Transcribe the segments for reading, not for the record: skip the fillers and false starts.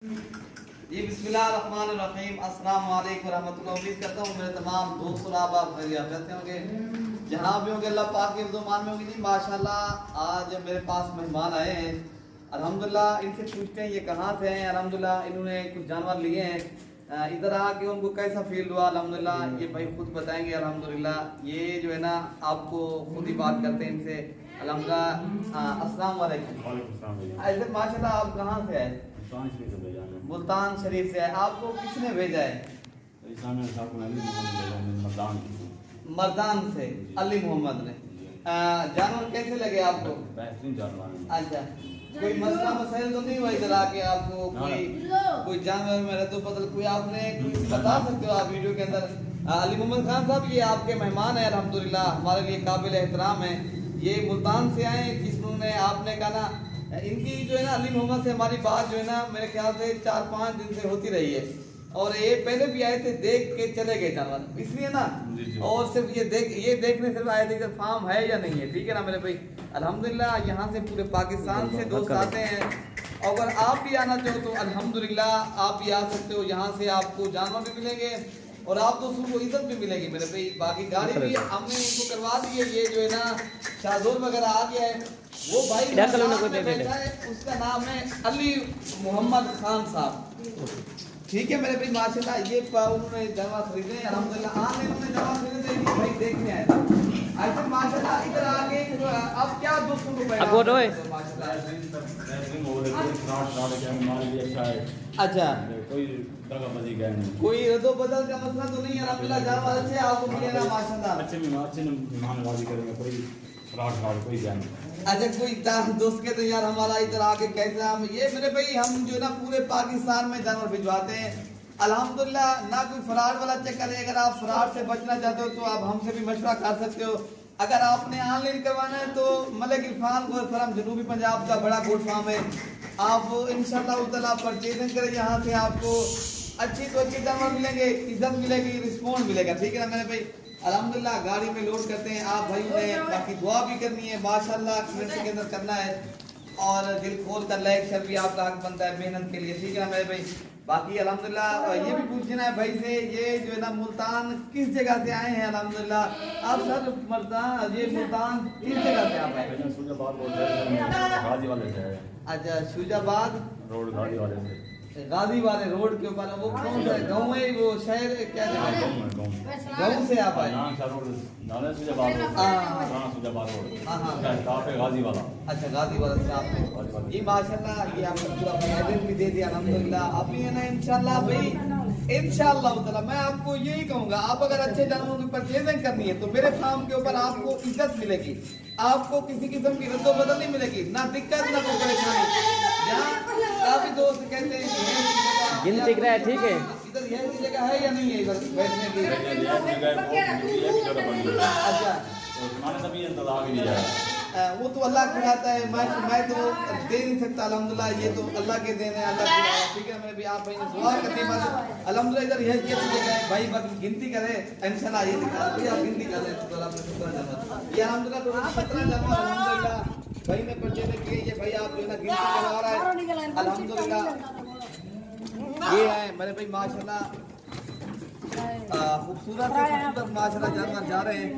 जी बिस्मिल्लाहिर्रहमानिर्रहीम अस्सलाम वालेकुम रहमतुल्लाह। उम्मीद करता हूँ मेरे तमाम दोस्त और आप खैरियत से होंगे, जहाँ भी होंगे अल्लाह पाक के फ़ज़ल में होंगे। जी माशाल्लाह आज मेरे पास मेहमान आए हैं, अल्हम्दुलिल्लाह। इनसे पूछते हैं ये कहाँ से हैं। अल्हम्दुलिल्लाह इन्होंने कुछ जानवर लिए हैं, इधर आके उनको कैसा फील हुआ अल्हम्दुलिल्लाह ये भाई खुद बताएंगे। अल्हम्दुलिल्लाह ये जो है ना आपको खुद ही बात करते हैं इनसे। अल्हम्दुलिल्लाह अस्सलाम वालेकुम। ऐसे माशाल्लाह आप कहाँ से आए? मुल्तान शरीफ से है। आपको किसने भेजा है? मर्दान से अली मोहम्मद ने। जानवर कैसे लगे आपको? बेहतरीन जानवर। अच्छा, कोई मसला मसाइल तो नहीं हुआ इधर आके आपको? कोई जानवर में रद्द बदल कोई आपने कुछ बता सकते हो आप वीडियो के अंदर? अली मोहम्मद खान साहब ये आपके मेहमान है, अल्हम्दुलिल्लाह हमारे लिए काबिल एहतराम है। ये मुल्तान से आए, जिसने आपने कहा ना इनकी जो है ना अली मोहम्मद से हमारी बात जो है ना मेरे ख्याल से 4-5 दिन से होती रही है, और ये पहले भी आए थे, देख के चले गए जानवर, इसलिए ना। और सिर्फ ये देखने सिर्फ आए थे कि फार्म है या नहीं है, ठीक है ना मेरे भाई। अल्हम्दुलिल्लाह यहाँ से पूरे पाकिस्तान से दोस्त आते हैं, अगर आप भी आना चाहो तो अल्हम्दुलिल्लाह आप भी आ सकते हो। यहाँ से आपको जानवर भी मिलेंगे और आप दोस्तों को इज्जत भी मिलेगी मेरे भाई। बाकी गाड़ी भी हमने इनको करवा दी है, ये जो है ना शाहजोर वगैरह आ गया है। वो भाई बैठा है, उसका नाम है अली मोहम्मद खान साहब, ठीक है मेरे भाई माशाल्लाह। ये उन्होंने जानवर खरीदे अल्हम्दुलिल्लाह, आने उन्होंने जानवर खरीदे थे भाई देखने आए था। ऐसे माशाल्लाह इधर आगे अब क्या दोस्तों को अच्छा कोई रद्दो बदल का मसला तो नहीं है अल्हम्दुलिल्लाह। जानवर अच्छे आपको मिलेगा माशाल्लाह, अच्छे मेहमानवाजी करेंगे, कोई फ्रॉड कोई जान। अच्छा कोई दोस्त के तो यार हमारा इधर आके कैसा हम ये मेरे भाई हम जो है ना पूरे पाकिस्तान में जानवर भिजवाते हैं अल्हम्दुलिल्लाह। ना कोई फ्रॉड वाला चक्कर है। अगर आप फ्रॉड से बचना चाहते हो तो आप हमसे भी मशवरा कर सकते हो। अगर आपने ऑनलाइन करवाना है तो मलिक इरफान गोट फार्म जनूबी पंजाब का बड़ा गोट फार्म है, आप इंशाल्लाह ताला परचेजिंग करें। यहाँ से आपको अच्छी तो अच्छी जानवर मिलेंगे, इज्जत मिलेगी, रिस्पॉन्स मिलेगा, ठीक है ना मेरे भाई। अल्हम्दुलिल्लाह गाड़ी में लोड करते हैं आप भाई ने। बाकी दुआ भी करनी है माशाल्लाह, कमेंट के अंदर करना है, और दिल खोल कर लाइक शेयर भी आपका हक बनता है मेहनत के लिए, ठीक है ना मेरे भाई। बाकी अल्हम्दुलिल्लाह ये भी पूछना है भाई से, ये जो है ना मुल्तान किस जगह से आए हैं? अल्हम्दुलिल्लाह आप सर मुल्तान, ये मुल्तान किस जगह से आप आए? अच्छा शुजाबाद रोड, गाजी वाले रोड के ऊपर। वो कौन सा गाँव है? वो शहर क्या जगह? गाँव से आप आए? अच्छा गाजी वाला से आपने ये माशाल्लाह ये आपने पूरा एड्रेस भी दे दिया अल्हम्दुलिल्लाह। अभी है ना इंशाल्लाह भाई, इंशाल्लाह ताला मैं आपको यही कहूँगा, आप अगर अच्छे जानवरों की परचेजिंग करनी है तो मेरे फार्म के ऊपर आपको इज्जत मिलेगी, आपको किसी किस्म की रद्दो बदल नहीं मिलेगी, ना दिक्कत ना कोई परेशानी। काफी दोस्त कहते हैं गिनती है, ठीक है इधर यह जगह है या नहीं है इधर बैठने की? अच्छा वो तो अल्लाह खिलाता है, मैं तो दे नहीं सकता अल्हम्दुलिल्लाह, ये तो अल्लाह के देन है, अल्लाह की, ठीक है मेरे भी। आप भाई ने दुआ करनी बस अल्हम्दुलिल्लाह। इधर यह जगह है भाई, बस गिनती करे इंशाल्लाह। ये आप गिनती कर रहे हैं ये अल्हम्दुलिल्लाह तो 17 जानवर अल्हम्दुलिल्लाह भाई ने परचेज किए। ये भाई आप जो है ना गिनती करवा रहा है अल्हम्दुलिल्लाह। ये है मेरे भाई माशाल्लाह खूबसूरत से खूबसूरत माशाल्लाह जानवर जा रहे हैं।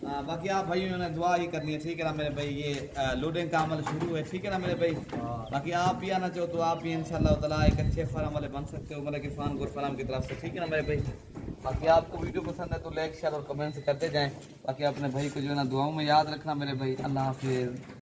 बाकी आप भाइयों ने दुआ ही करनी है, ठीक है ना मेरे भाई। ये लोडिंग का अमल शुरू है, ठीक है ना मेरे भाई। बाकी आप भी आना चाहो तो आप भी इंशाल्लाह ताला एक अच्छे फार्म वाले बन सकते हो मलिक इरफान गोट फार्म की तरफ से, ठीक है ना मेरे भाई। बाकी आपको वीडियो पसंद है तो लाइक शेयर और कमेंट करते जाएं। बाकी अपने भाई को जो है ना दुआओं में याद रखना मेरे भाई। अल्लाह हाफिज़।